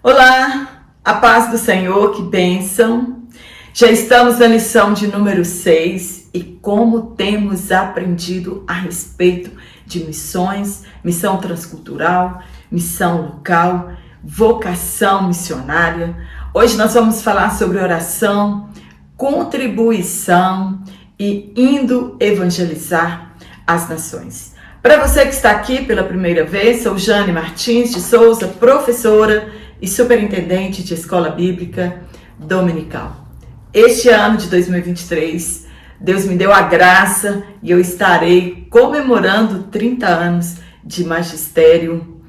Olá, a paz do Senhor, que bênção! Já estamos na lição de número 6 e como temos aprendido a respeito de missões, missão transcultural, missão local, vocação missionária. Hoje nós vamos falar sobre oração, contribuição e indo evangelizar as nações. Para você que está aqui pela primeira vez, sou Jane Martins de Souza, professora e superintendente de Escola Bíblica Dominical. Este ano de 2023, Deus me deu a graça e eu estarei comemorando 30 anos de magistério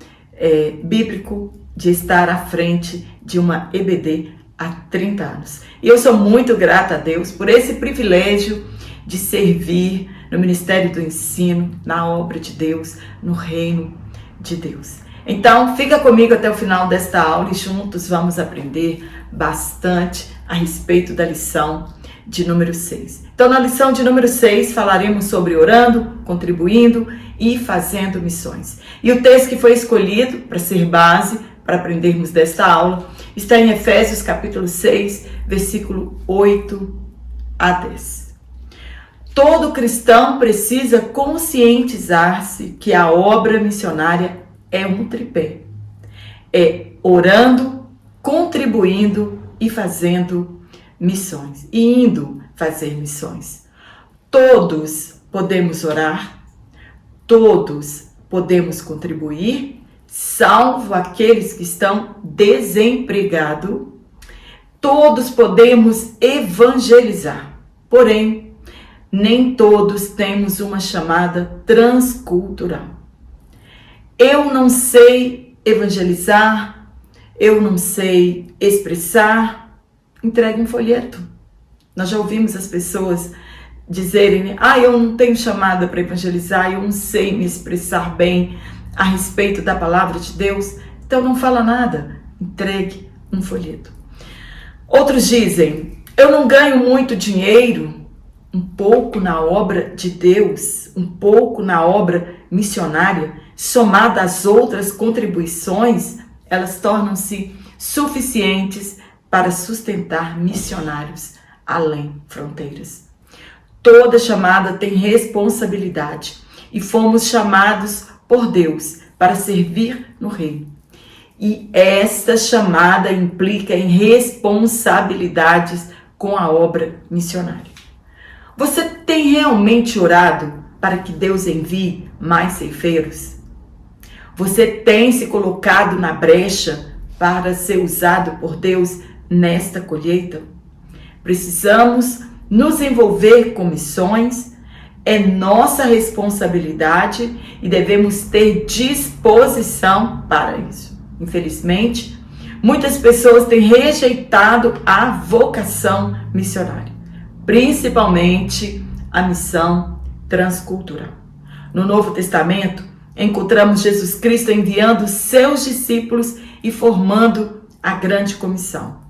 bíblico, de estar à frente de uma EBD há 30 anos. E eu sou muito grata a Deus por esse privilégio de servir no Ministério do Ensino, na obra de Deus, no reino de Deus. Então, fica comigo até o final desta aula e juntos vamos aprender bastante a respeito da lição de número 6. Então, na lição de número 6, falaremos sobre orando, contribuindo e fazendo missões. E o texto que foi escolhido para ser base, para aprendermos desta aula, está em Efésios capítulo 6, versículo 8 a 10. Todo cristão precisa conscientizar-se que a obra missionária é um tripé. É orando, contribuindo e fazendo missões. E indo fazer missões. Todos podemos orar, todos podemos contribuir, salvo aqueles que estão desempregados. Todos podemos evangelizar. Porém, nem todos temos uma chamada transcultural. Eu não sei evangelizar, eu não sei expressar, entregue um folheto. Nós já ouvimos as pessoas dizerem, eu não tenho chamada para evangelizar, eu não sei me expressar bem a respeito da palavra de Deus, então não fala nada, entregue um folheto. Outros dizem, eu não ganho muito dinheiro, um pouco na obra de Deus, um pouco na obra missionária, somada às outras contribuições, elas tornam-se suficientes para sustentar missionários além fronteiras. Toda chamada tem responsabilidade e fomos chamados por Deus para servir no reino. E esta chamada implica em responsabilidades com a obra missionária. Você tem realmente orado para que Deus envie mais ceifeiros? Você tem se colocado na brecha para ser usado por Deus nesta colheita? Precisamos nos envolver com missões, é nossa responsabilidade e devemos ter disposição para isso. Infelizmente, muitas pessoas têm rejeitado a vocação missionária, principalmente a missão transcultural. No Novo Testamento, encontramos Jesus Cristo enviando seus discípulos e formando a grande comissão.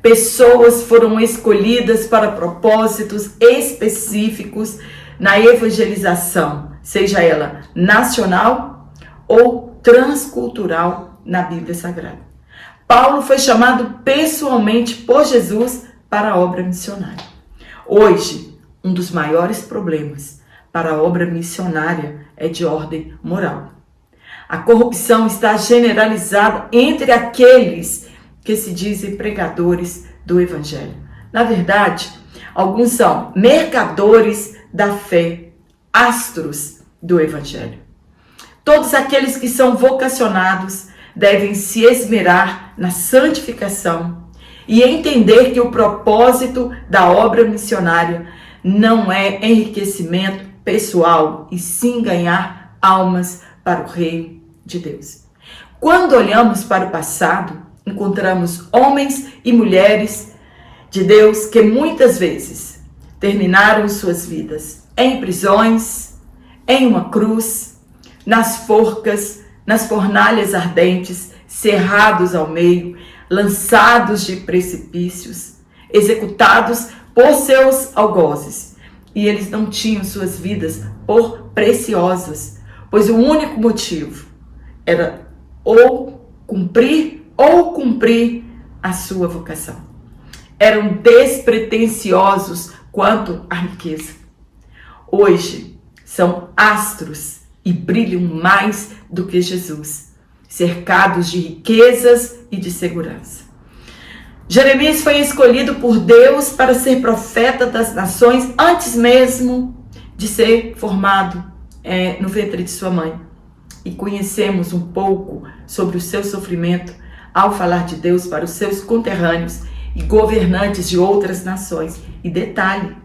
Pessoas foram escolhidas para propósitos específicos na evangelização, seja ela nacional ou transcultural na Bíblia Sagrada. Paulo foi chamado pessoalmente por Jesus para a obra missionária. Hoje, um dos maiores problemas para a obra missionária é de ordem moral. A corrupção está generalizada entre aqueles que se dizem pregadores do Evangelho. Na verdade, alguns são mercadores da fé, astros do Evangelho. Todos aqueles que são vocacionados devem se esmerar na santificação e entender que o propósito da obra missionária não é enriquecimento pessoal, e sim ganhar almas para o reino de Deus. Quando olhamos para o passado, encontramos homens e mulheres de Deus que muitas vezes terminaram suas vidas em prisões, em uma cruz, nas forcas, nas fornalhas ardentes, cerrados ao meio, lançados de precipícios, executados por seus algozes. E eles não tinham suas vidas por preciosas, pois o único motivo era ou cumprir ou cumprir a sua vocação. Eram despretensiosos quanto à riqueza. Hoje são astros e brilham mais do que Jesus, cercados de riquezas e de segurança. Jeremias foi escolhido por Deus para ser profeta das nações antes mesmo de ser formado no ventre de sua mãe. E conhecemos um pouco sobre o seu sofrimento ao falar de Deus para os seus conterrâneos e governantes de outras nações. E detalhe,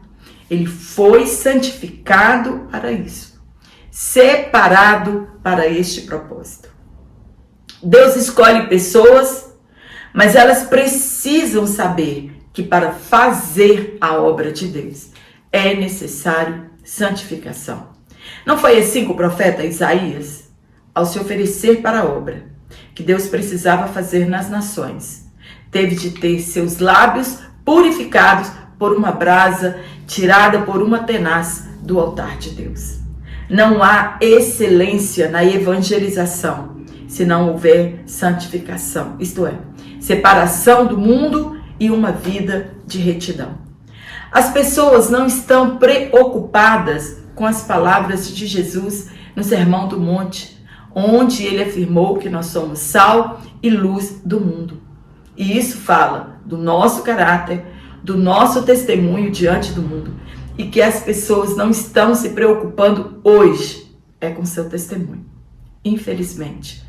ele foi santificado para isso, separado para este propósito. Deus escolhe pessoas, mas elas precisam saber que para fazer a obra de Deus é necessário santificação. Não foi assim com o profeta Isaías? Ao se oferecer para a obra que Deus precisava fazer nas nações, teve de ter seus lábios purificados por uma brasa tirada por uma tenaz do altar de Deus. Não há excelência na evangelização se não houver santificação, isto é, separação do mundo e uma vida de retidão. As pessoas não estão preocupadas com as palavras de Jesus no Sermão do Monte, onde ele afirmou que nós somos sal e luz do mundo. E isso fala do nosso caráter, do nosso testemunho diante do mundo, e que as pessoas não estão se preocupando hoje com seu testemunho. Infelizmente.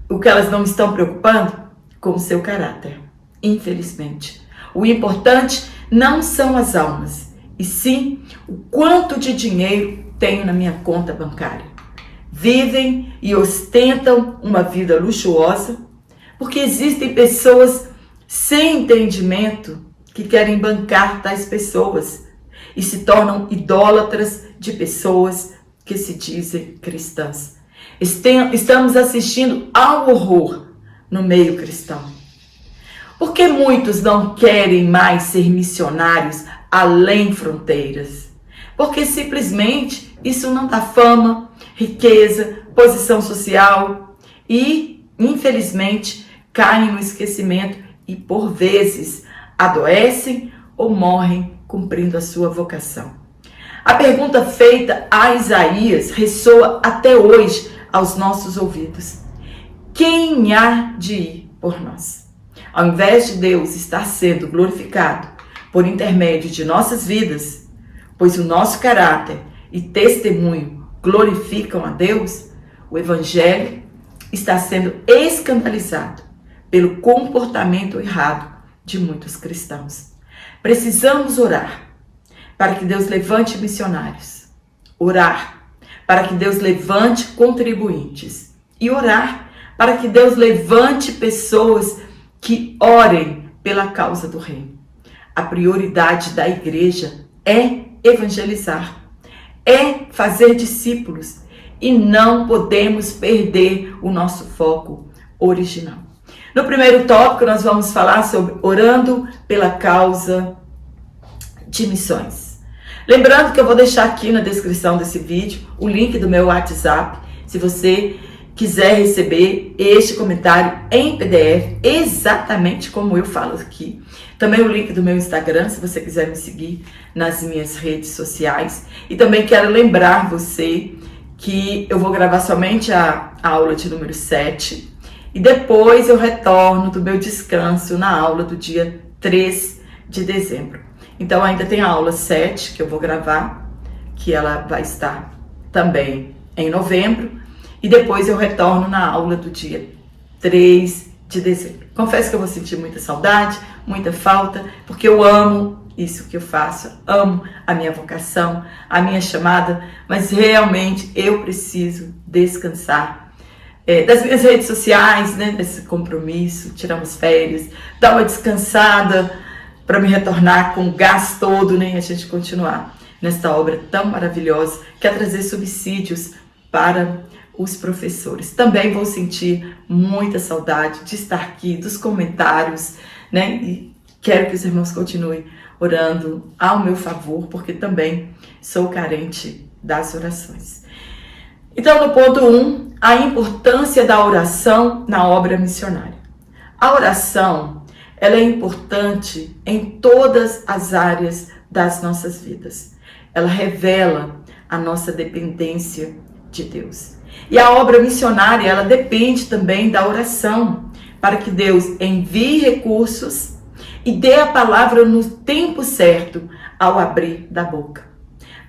O que elas não estão preocupando? Com o seu caráter. Infelizmente. O importante não são as almas, e sim o quanto de dinheiro tenho na minha conta bancária. Vivem e ostentam uma vida luxuosa, porque existem pessoas sem entendimento que querem bancar tais pessoas e se tornam idólatras de pessoas que se dizem cristãs. Estamos assistindo ao horror no meio cristão. Por que muitos não querem mais ser missionários além fronteiras? Porque simplesmente isso não dá fama, riqueza, posição social e, infelizmente, caem no esquecimento e, por vezes, adoecem ou morrem cumprindo a sua vocação. A pergunta feita a Isaías ressoa até hoje aos nossos ouvidos. Quem há de ir por nós? Ao invés de Deus estar sendo glorificado por intermédio de nossas vidas, pois o nosso caráter e testemunho glorificam a Deus, o Evangelho está sendo escandalizado pelo comportamento errado de muitos cristãos. Precisamos orar para que Deus levante missionários, orar para que Deus levante contribuintes e orar para que Deus levante pessoas que orem pela causa do reino. A prioridade da igreja é evangelizar, é fazer discípulos e não podemos perder o nosso foco original. No primeiro tópico nós vamos falar sobre orando pela causa de missões. Lembrando que eu vou deixar aqui na descrição desse vídeo o link do meu WhatsApp, se você quiser receber este comentário em PDF, exatamente como eu falo aqui. Também o link do meu Instagram, se você quiser me seguir nas minhas redes sociais. E também quero lembrar você que eu vou gravar somente a aula de número 7 e depois eu retorno do meu descanso na aula do dia 3 de dezembro. Então ainda tem a aula 7 que eu vou gravar, que ela vai estar também em novembro. E depois eu retorno na aula do dia 3 de dezembro. Confesso que eu vou sentir muita saudade, muita falta, porque eu amo isso que eu faço, amo a minha vocação, a minha chamada, mas realmente eu preciso descansar das minhas redes sociais, né, desse compromisso, tiramos férias, dar uma descansada para me retornar com o gás todo, né, e a gente continuar nesta obra tão maravilhosa, que é trazer subsídios para os professores. Também vou sentir muita saudade de estar aqui, dos comentários, né? E quero que os irmãos continuem orando ao meu favor, porque também sou carente das orações. Então, no ponto 1, a importância da oração na obra missionária. A oração, ela é importante em todas as áreas das nossas vidas. Ela revela a nossa dependência de Deus. E a obra missionária, ela depende também da oração, para que Deus envie recursos e dê a palavra no tempo certo ao abrir da boca,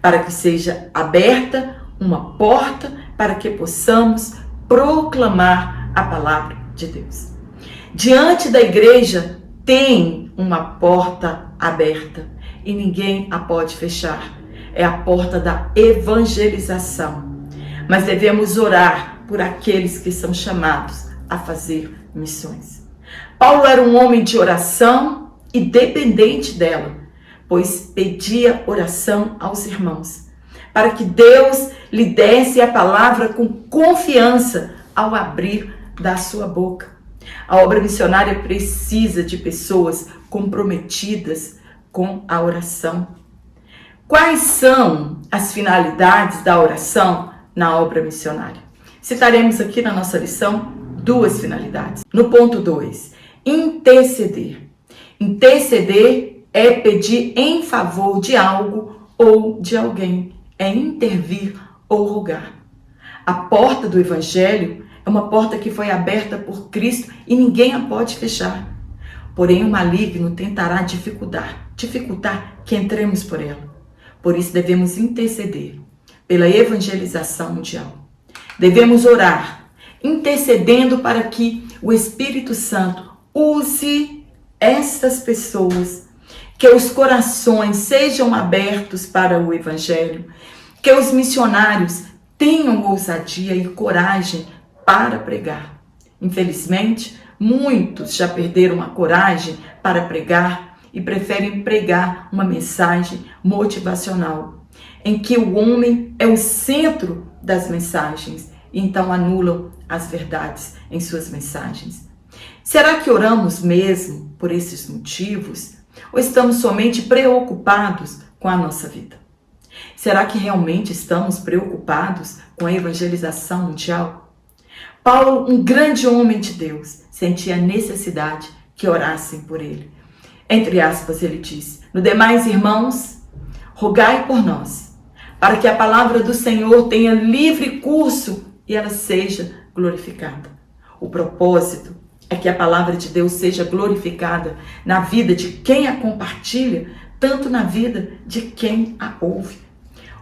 para que seja aberta uma porta para que possamos proclamar a palavra de Deus. Diante da igreja tem uma porta aberta e ninguém a pode fechar. É a porta da evangelização. Mas devemos orar por aqueles que são chamados a fazer missões. Paulo era um homem de oração e dependente dela, pois pedia oração aos irmãos, para que Deus lhe desse a palavra com confiança ao abrir da sua boca. A obra missionária precisa de pessoas comprometidas com a oração. Quais são as finalidades da oração na obra missionária? Citaremos aqui na nossa lição 2 finalidades. No ponto 2, interceder. Interceder é pedir em favor de algo ou de alguém, é intervir ou rogar. A porta do Evangelho é uma porta que foi aberta por Cristo e ninguém a pode fechar. Porém, o maligno tentará dificultar que entremos por ela. Por isso, devemos interceder pela evangelização mundial. Devemos orar, intercedendo para que o Espírito Santo use estas pessoas, que os corações sejam abertos para o Evangelho, que os missionários tenham ousadia e coragem para pregar. Infelizmente, muitos já perderam a coragem para pregar e preferem pregar uma mensagem motivacional, em que o homem é o centro das mensagens, e então anulam as verdades em suas mensagens. Será que oramos mesmo por esses motivos? Ou estamos somente preocupados com a nossa vida? Será que realmente estamos preocupados com a evangelização mundial? Paulo, um grande homem de Deus, sentia a necessidade que orassem por ele. Entre aspas, ele disse: no demais, irmãos, rogai por nós, para que a palavra do Senhor tenha livre curso e ela seja glorificada. O propósito é que a palavra de Deus seja glorificada na vida de quem a compartilha, tanto na vida de quem a ouve.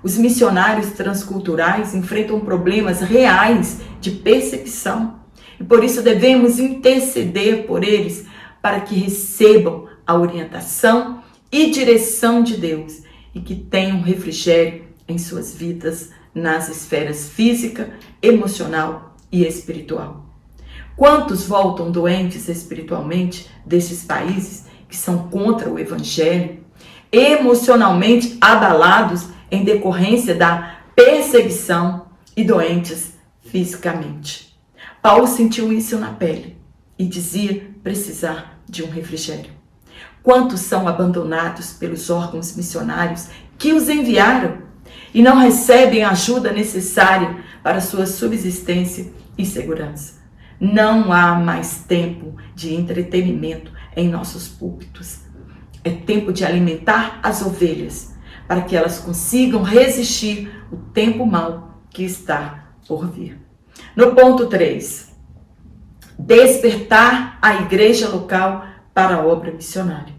Os missionários transculturais enfrentam problemas reais de perseguição e por isso devemos interceder por eles para que recebam a orientação e direção de Deus e que tenham refrigério em suas vidas nas esferas física, emocional e espiritual. Quantos voltam doentes espiritualmente desses países que são contra o Evangelho, emocionalmente abalados em decorrência da perseguição e doentes fisicamente? Paulo sentiu isso na pele e dizia precisar de um refrigério. Quantos são abandonados pelos órgãos missionários que os enviaram e não recebem a ajuda necessária para sua subsistência e segurança? Não há mais tempo de entretenimento em nossos púlpitos. É tempo de alimentar as ovelhas para que elas consigam resistir o tempo mau que está por vir. No ponto 3, despertar a igreja local para a obra missionária.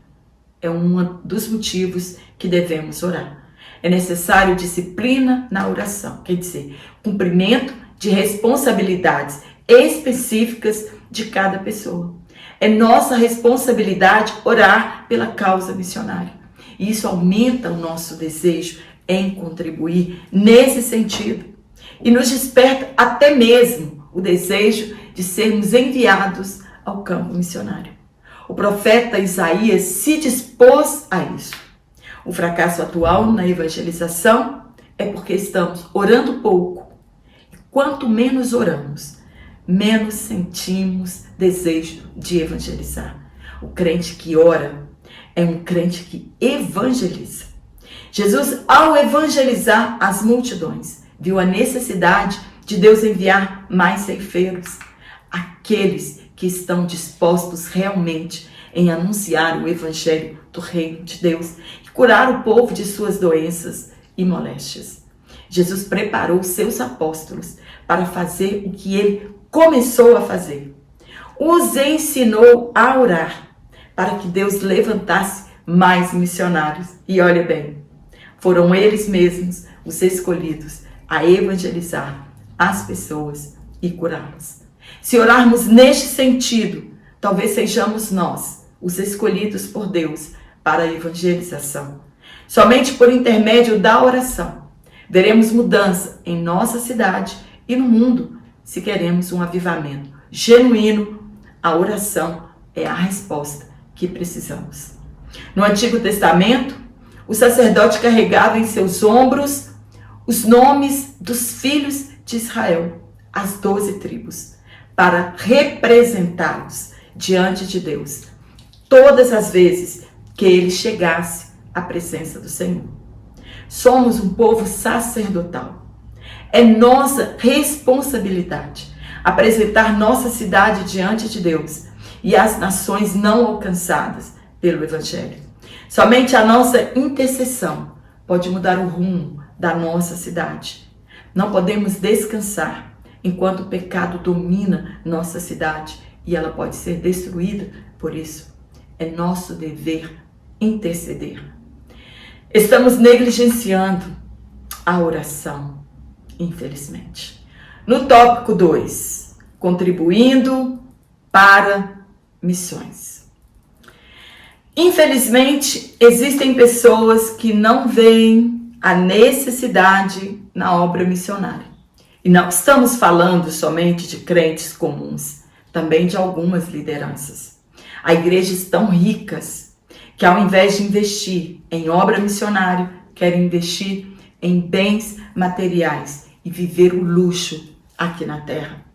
É um dos motivos que devemos orar. É necessário disciplina na oração, quer dizer, cumprimento de responsabilidades específicas de cada pessoa. É nossa responsabilidade orar pela causa missionária. E isso aumenta o nosso desejo em contribuir nesse sentido. E nos desperta até mesmo o desejo de sermos enviados ao campo missionário. O profeta Isaías se dispôs a isso. O fracasso atual na evangelização é porque estamos orando pouco. E quanto menos oramos, menos sentimos desejo de evangelizar. O crente que ora é um crente que evangeliza. Jesus, ao evangelizar as multidões, viu a necessidade de Deus enviar mais ceifeiros, aqueles que que estão dispostos realmente em anunciar o evangelho do reino de Deus e curar o povo de suas doenças e moléstias. Jesus preparou seus apóstolos para fazer o que ele começou a fazer. Os ensinou a orar para que Deus levantasse mais missionários. E olha bem, foram eles mesmos os escolhidos a evangelizar as pessoas e curá-las. Se orarmos neste sentido, talvez sejamos nós os escolhidos por Deus para a evangelização. Somente por intermédio da oração veremos mudança em nossa cidade e no mundo. Se queremos um avivamento genuíno, a oração é a resposta que precisamos. No Antigo Testamento, o sacerdote carregava em seus ombros os nomes dos filhos de Israel, as 12 tribos, para representá-los diante de Deus, todas as vezes que ele chegasse à presença do Senhor. Somos um povo sacerdotal. É nossa responsabilidade apresentar nossa cidade diante de Deus e as nações não alcançadas pelo Evangelho. Somente a nossa intercessão pode mudar o rumo da nossa cidade. Não podemos descansar enquanto o pecado domina nossa cidade e ela pode ser destruída. Por isso, é nosso dever interceder. Estamos negligenciando a oração, infelizmente. No tópico 2, contribuindo para missões. Infelizmente, existem pessoas que não veem a necessidade na obra missionária. E não estamos falando somente de crentes comuns, também de algumas lideranças. Há igrejas tão ricas que, ao invés de investir em obra missionária, querem investir em bens materiais e viver o luxo aqui na terra.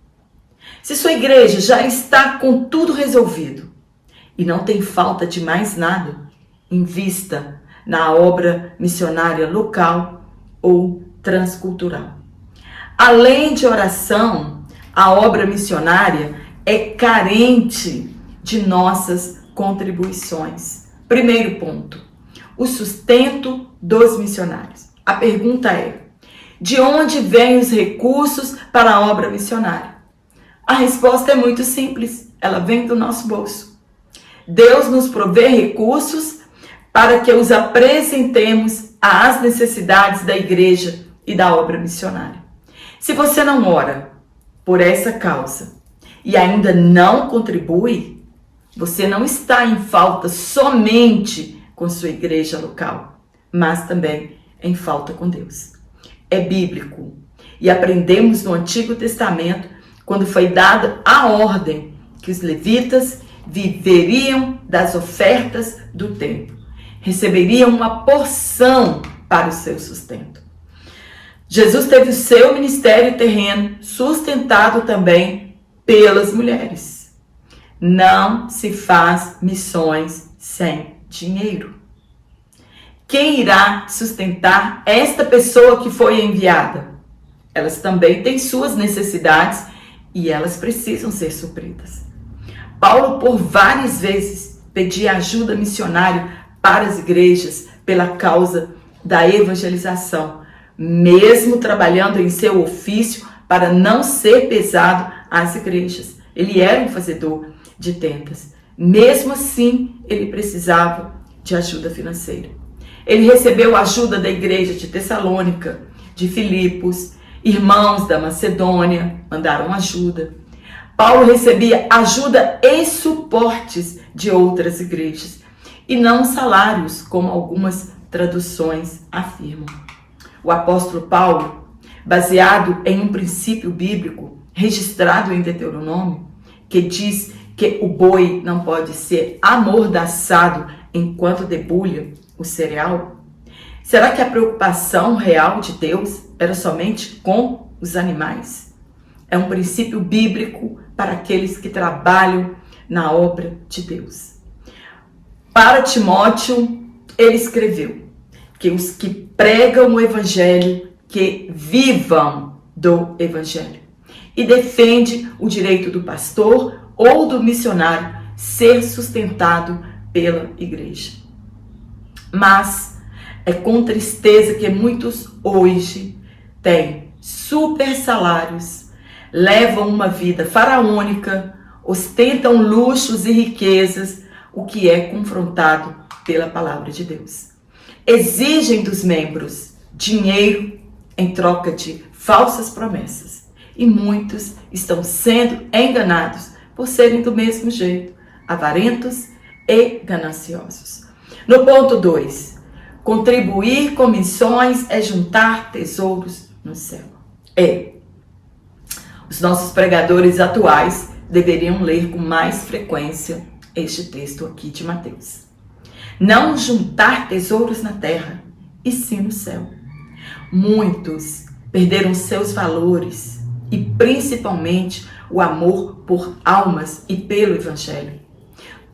Se sua igreja já está com tudo resolvido e não tem falta de mais nada, invista na obra missionária local ou transcultural. Além de oração, a obra missionária é carente de nossas contribuições. Primeiro ponto, o sustento dos missionários. A pergunta é: de onde vêm os recursos para a obra missionária? A resposta é muito simples, ela vem do nosso bolso. Deus nos provê recursos para que os apresentemos às necessidades da igreja e da obra missionária. Se você não ora por essa causa e ainda não contribui, você não está em falta somente com sua igreja local, mas também em falta com Deus. É bíblico e aprendemos no Antigo Testamento quando foi dada a ordem que os levitas viveriam das ofertas do templo, receberiam uma porção para o seu sustento. Jesus teve o seu ministério terreno sustentado também pelas mulheres. Não se faz missões sem dinheiro. Quem irá sustentar esta pessoa que foi enviada? Elas também têm suas necessidades e elas precisam ser supridas. Paulo, por várias vezes, pedia ajuda missionária para as igrejas pela causa da evangelização, mesmo trabalhando em seu ofício para não ser pesado às igrejas. Ele era um fazedor de tendas. Mesmo assim, ele precisava de ajuda financeira. Ele recebeu ajuda da igreja de Tessalônica, de Filipos, irmãos da Macedônia mandaram ajuda. Paulo recebia ajuda e suportes de outras igrejas, e não salários, como algumas traduções afirmam. O apóstolo Paulo, baseado em um princípio bíblico registrado em Deuteronômio, que diz que o boi não pode ser amordaçado enquanto debulha o cereal? Será que a preocupação real de Deus era somente com os animais? É um princípio bíblico para aqueles que trabalham na obra de Deus. Para Timóteo, ele escreveu que os que pregam o evangelho, que vivam do evangelho. E defende o direito do pastor ou do missionário ser sustentado pela igreja. Mas é com tristeza que muitos hoje têm super salários, levam uma vida faraônica, ostentam luxos e riquezas, o que é confrontado pela palavra de Deus. Exigem dos membros dinheiro em troca de falsas promessas. E muitos estão sendo enganados por serem do mesmo jeito, avarentos e gananciosos. No ponto 2, contribuir com missões é juntar tesouros no céu. Os nossos pregadores atuais deveriam ler com mais frequência este texto aqui de Mateus. Não juntar tesouros na terra, e sim no céu. Muitos perderam seus valores e principalmente o amor por almas e pelo Evangelho.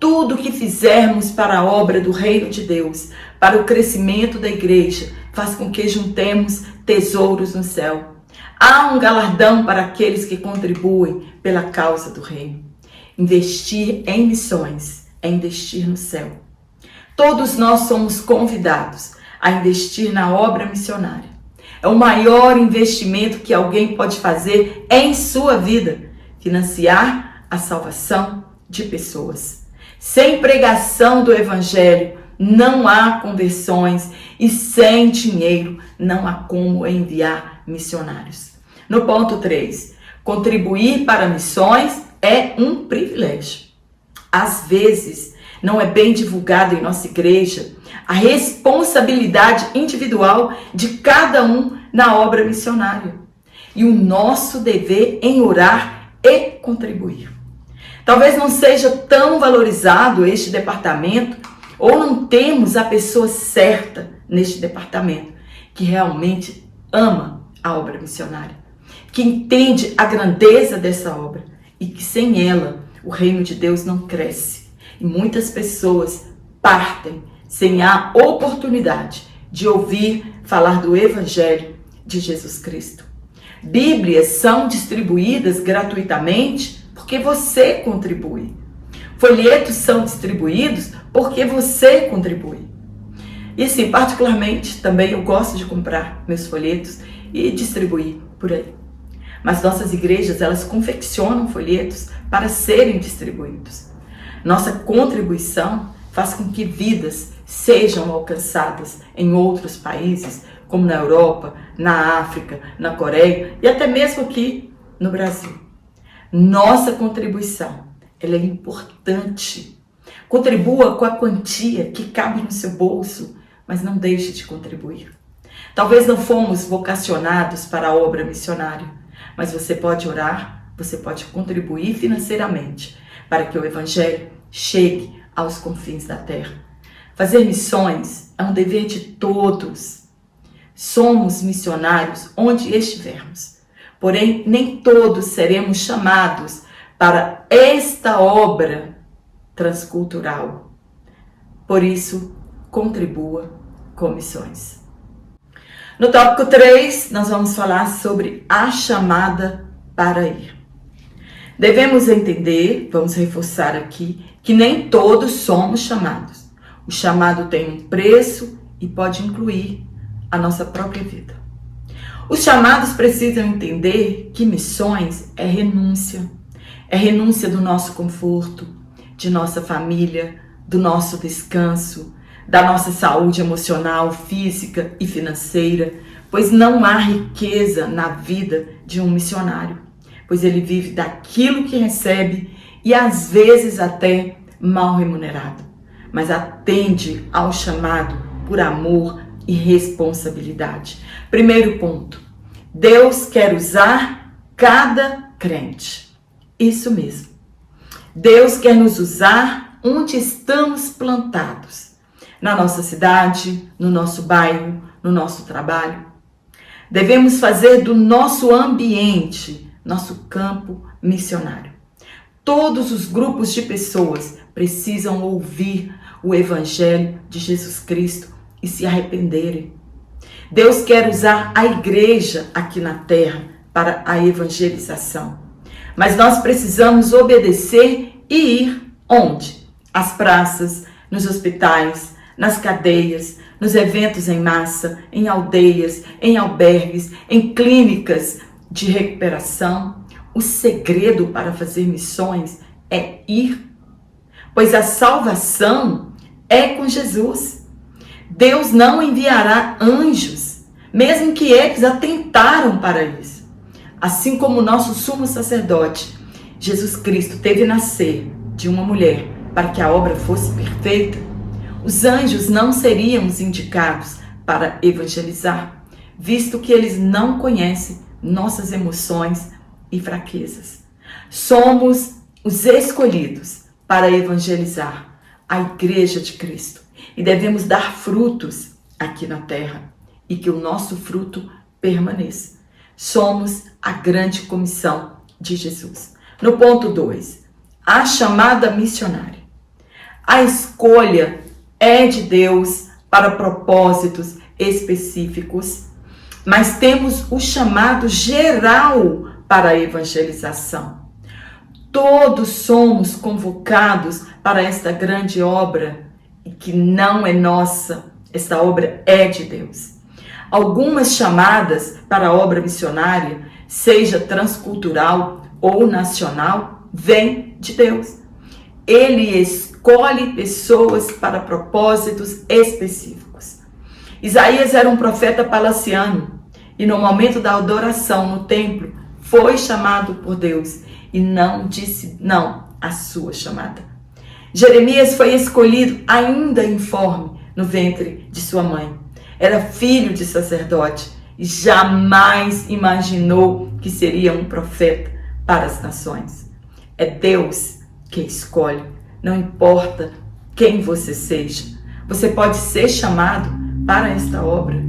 Tudo que fizermos para a obra do reino de Deus, para o crescimento da igreja, faz com que juntemos tesouros no céu. Há um galardão para aqueles que contribuem pela causa do reino. Investir em missões é investir no céu. Todos nós somos convidados a investir na obra missionária. É o maior investimento que alguém pode fazer em sua vida, financiar a salvação de pessoas. Sem pregação do Evangelho, não há conversões e sem dinheiro não há como enviar missionários. No ponto 3, contribuir para missões é um privilégio. Às vezes, não é bem divulgado em nossa igreja a responsabilidade individual de cada um na obra missionária e o nosso dever em orar e contribuir. Talvez não seja tão valorizado este departamento ou não temos a pessoa certa neste departamento que realmente ama a obra missionária, que entende a grandeza dessa obra e que sem ela o reino de Deus não cresce. E muitas pessoas partem sem a oportunidade de ouvir falar do Evangelho de Jesus Cristo. Bíblias são distribuídas gratuitamente porque você contribui. Folhetos são distribuídos porque você contribui. E sim, particularmente, também eu gosto de comprar meus folhetos e distribuir por aí. Mas nossas igrejas, elas confeccionam folhetos para serem distribuídos. Nossa contribuição faz com que vidas sejam alcançadas em outros países, como na Europa, na África, na Coreia e até mesmo aqui no Brasil. Nossa contribuição, ela é importante. Contribua com a quantia que cabe no seu bolso, mas não deixe de contribuir. Talvez não fomos vocacionados para a obra missionária, mas você pode orar, você pode contribuir financeiramente para que o Evangelho chegue aos confins da terra. Fazer missões é um dever de todos. Somos missionários onde estivermos. Porém, nem todos seremos chamados para esta obra transcultural. Por isso, contribua com missões. No tópico 3, nós vamos falar sobre a chamada para ir. Devemos entender, vamos reforçar aqui, que nem todos somos chamados. O chamado tem um preço e pode incluir a nossa própria vida. Os chamados precisam entender que missões é renúncia. É renúncia do nosso conforto, de nossa família, do nosso descanso, da nossa saúde emocional, física e financeira, pois não há riqueza na vida de um missionário, pois ele vive daquilo que recebe e às vezes até mal remunerado, mas atende ao chamado por amor e responsabilidade. Primeiro ponto, Deus quer usar cada crente. Isso mesmo. Deus quer nos usar onde estamos plantados, na nossa cidade, no nosso bairro, no nosso trabalho. Devemos fazer do nosso ambiente, nosso campo missionário. Todos os grupos de pessoas precisam ouvir o Evangelho de Jesus Cristo e se arrependerem. Deus quer usar a igreja aqui na terra para a evangelização. Mas nós precisamos obedecer e ir onde? Às praças, nos hospitais, nas cadeias, nos eventos em massa, em aldeias, em albergues, em clínicas de recuperação. O segredo para fazer missões é ir, pois a salvação é com Jesus. Deus não enviará anjos, mesmo que eles atentaram para isso. Assim como o nosso sumo sacerdote, Jesus Cristo, teve nascer de uma mulher para que a obra fosse perfeita, os anjos não seriam os indicados para evangelizar, visto que eles não conhecem nossas emoções e fraquezas. Somos os escolhidos para evangelizar a Igreja de Cristo e devemos dar frutos aqui na terra e que o nosso fruto permaneça. Somos a grande comissão de Jesus. No ponto 2, a chamada missionária. A escolha é de Deus para propósitos específicos, mas temos o chamado geral para a evangelização. Todos somos convocados para esta grande obra, e que não é nossa, esta obra é de Deus. Algumas chamadas para a obra missionária, seja transcultural ou nacional, vêm de Deus. Ele escolhe pessoas para propósitos específicos. Isaías era um profeta palaciano e no momento da adoração no templo foi chamado por Deus e não disse não à sua chamada. Jeremias foi escolhido ainda informe no ventre de sua mãe. Era filho de sacerdote e jamais imaginou que seria um profeta para as nações. É Deus que escolhe, não importa quem você seja. Você pode ser chamado para esta obra.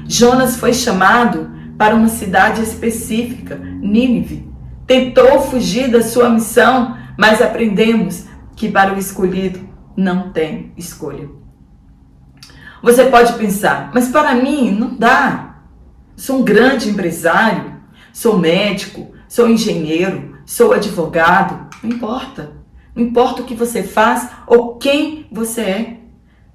Jonas foi chamado para uma cidade específica, Nínive. Tentou fugir da sua missão, mas aprendemos que para o escolhido não tem escolha. Você pode pensar, mas para mim não dá. Sou um grande empresário, sou médico, sou engenheiro, sou advogado. Não importa. Não importa o que você faz ou quem você é.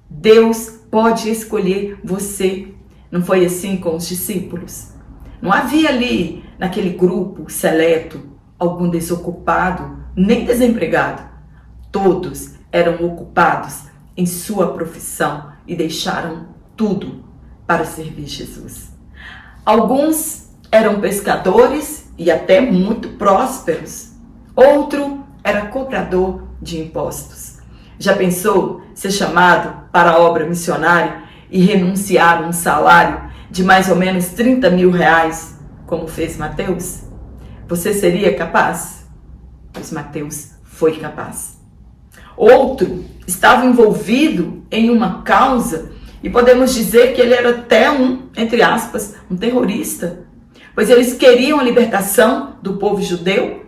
Deus pode escolher você. Não foi assim com os discípulos? Não havia ali, naquele grupo seleto, algum desocupado, nem desempregado. Todos eram ocupados em sua profissão e deixaram tudo para servir Jesus. Alguns eram pescadores e até muito prósperos. Outro era cobrador de impostos. Já pensou ser chamado para a obra missionária e renunciar a um salário de mais ou menos 30 mil reais, como fez Mateus? Você seria capaz? Pois Mateus foi capaz. Outro estava envolvido em uma causa e podemos dizer que ele era até entre aspas, um terrorista, pois eles queriam a libertação do povo judeu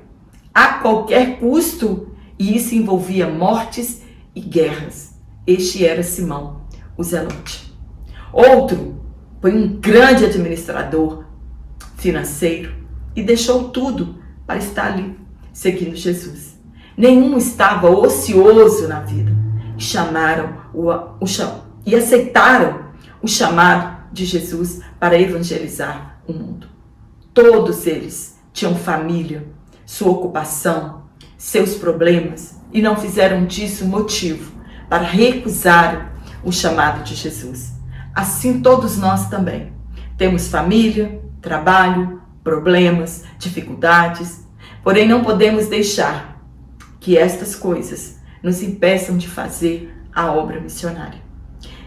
a qualquer custo e isso envolvia mortes e guerras. Este era Simão, o Zelote. Outro foi um grande administrador financeiro e deixou tudo para estar ali, seguindo Jesus. Nenhum estava ocioso na vida. E aceitaram o chamado de Jesus para evangelizar o mundo. Todos eles tinham família, sua ocupação, seus problemas e não fizeram disso motivo para recusar o chamado de Jesus. Assim todos nós também temos família, trabalho, problemas, dificuldades, porém não podemos deixar que estas coisas nos impeçam de fazer a obra missionária.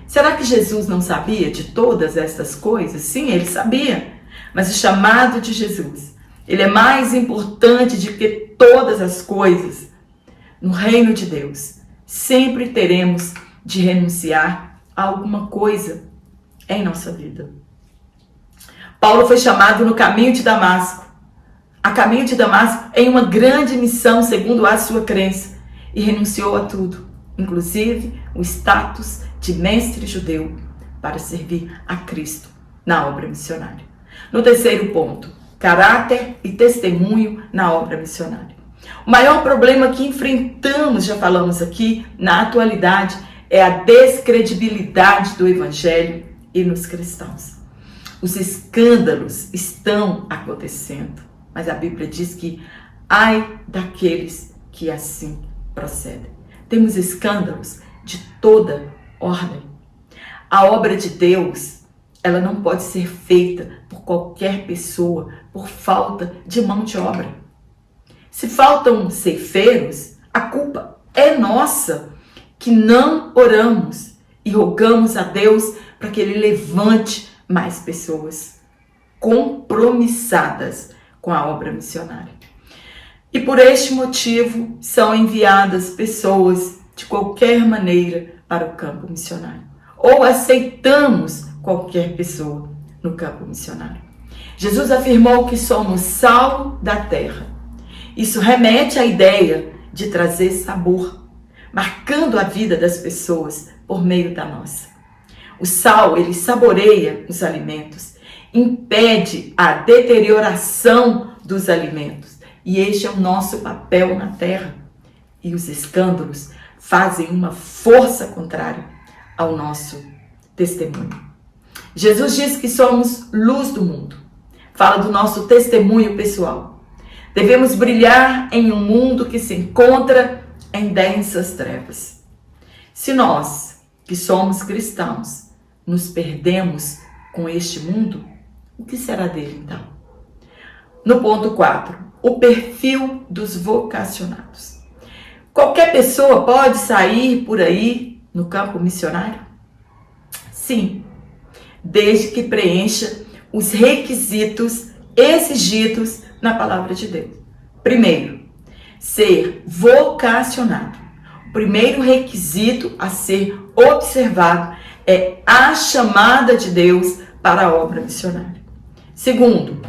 Será que Jesus não sabia de todas estas coisas? Sim, ele sabia, mas o chamado de Jesus, ele é mais importante do que todas as coisas. No reino de Deus, sempre teremos de renunciar a alguma coisa em nossa vida. Paulo foi chamado no caminho de Damasco. A caminho de Damasco em uma grande missão, segundo a sua crença, e renunciou a tudo, inclusive o status de mestre judeu, para servir a Cristo na obra missionária. No terceiro ponto, caráter e testemunho na obra missionária. O maior problema que enfrentamos, já falamos aqui, na atualidade, é a descredibilidade do Evangelho e nos cristãos. Os escândalos estão acontecendo, mas a Bíblia diz que ai daqueles que assim procedem. Temos escândalos de toda ordem. A obra de Deus, ela não pode ser feita por qualquer pessoa por falta de mão de obra. Se faltam ceifeiros, a culpa é nossa, que não oramos e rogamos a Deus para que Ele levante mais pessoas compromissadas com a obra missionária. E por este motivo são enviadas pessoas de qualquer maneira para o campo missionário. Ou aceitamos qualquer pessoa no campo missionário. Jesus afirmou que somos sal da terra. Isso remete à ideia de trazer sabor, marcando a vida das pessoas por meio da nossa. O sal, ele saboreia os alimentos, impede a deterioração dos alimentos. E este é o nosso papel na terra. E os escândalos fazem uma força contrária ao nosso testemunho. Jesus diz que somos luz do mundo. Fala do nosso testemunho pessoal. Devemos brilhar em um mundo que se encontra em densas trevas. Se nós, que somos cristãos, nos perdemos com este mundo, o que será dele então? No ponto 4, o perfil dos vocacionados. Qualquer pessoa pode sair por aí no campo missionário? Sim, desde que preencha os requisitos exigidos na palavra de Deus. Primeiro, ser vocacionado. O primeiro requisito a ser observado é a chamada de Deus para a obra missionária. Segundo,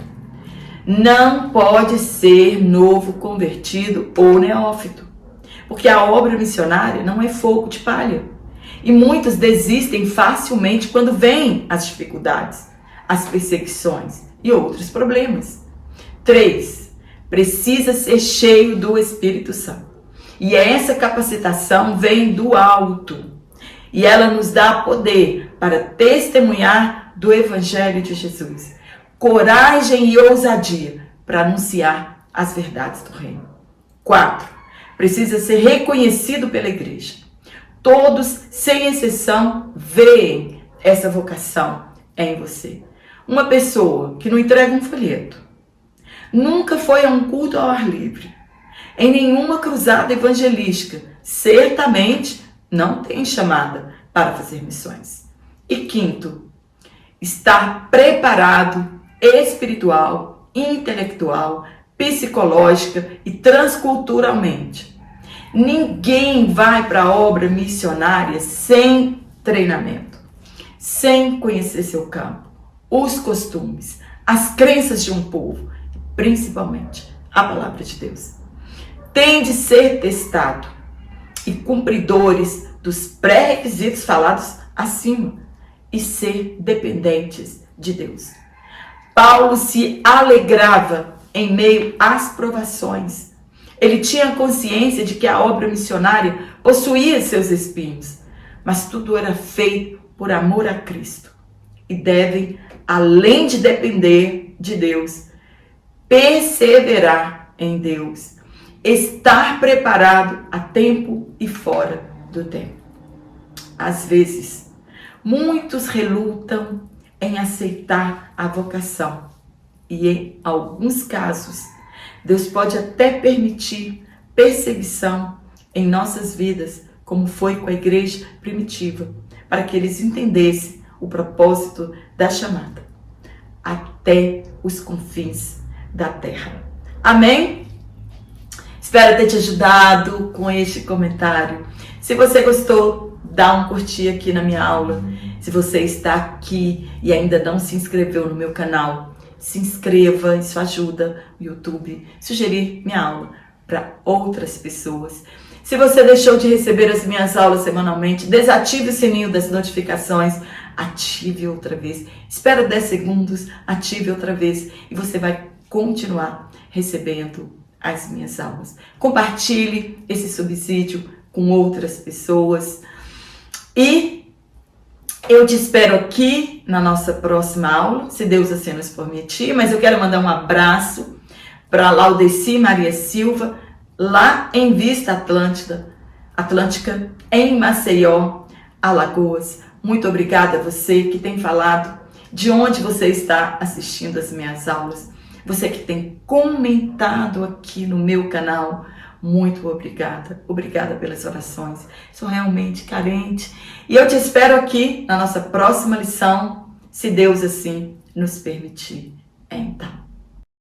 não pode ser novo convertido ou neófito, porque a obra missionária não é fogo de palha. E muitos desistem facilmente quando vêm as dificuldades, as perseguições e outros problemas. 3. Precisa ser cheio do Espírito Santo. E essa capacitação vem do alto. E ela nos dá poder para testemunhar do Evangelho de Jesus. Coragem e ousadia para anunciar as verdades do reino. 4. Precisa ser reconhecido pela igreja. Todos, sem exceção, veem essa vocação em você. Uma pessoa que não entrega um folheto, nunca foi a um culto ao ar livre, em nenhuma cruzada evangelística, certamente não tem chamada para fazer missões. E quinto, estar preparado espiritual, intelectual, psicológica e transculturalmente. Ninguém vai para a obra missionária sem treinamento, sem conhecer seu campo, os costumes, as crenças de um povo, principalmente a palavra de Deus. Tem de ser testado e cumpridores dos pré-requisitos falados acima e ser dependentes de Deus. Paulo se alegrava em meio às provações. Ele tinha consciência de que a obra missionária possuía seus espinhos, mas tudo era feito por amor a Cristo. E devem, além de depender de Deus, perseverar em Deus, estar preparado a tempo e fora do tempo. Às vezes, muitos relutam em aceitar a vocação e, em alguns casos, Deus pode até permitir perseguição em nossas vidas, como foi com a igreja primitiva, para que eles entendessem o propósito da chamada até os confins da terra. Amém? Espero ter te ajudado com este comentário. Se você gostou, dá um curtir aqui na minha aula. Se você está aqui e ainda não se inscreveu no meu canal, se inscreva, isso ajuda o YouTube a sugerir minha aula para outras pessoas. Se você deixou de receber as minhas aulas semanalmente, desative o sininho das notificações, ative outra vez, espera 10 segundos, ative outra vez e você vai continuar recebendo as minhas aulas. Compartilhe esse subsídio com outras pessoas. E eu te espero aqui na nossa próxima aula, se Deus assim nos permitir. Mas eu quero mandar um abraço para Laudeci Maria Silva, lá em Vista Atlântica, em Maceió, Alagoas. Muito obrigada a você que tem falado de onde você está assistindo as minhas aulas. Você que tem comentado aqui no meu canal. Muito obrigada. Obrigada pelas orações. Sou realmente carente. E eu te espero aqui na nossa próxima lição, se Deus assim nos permitir. Então.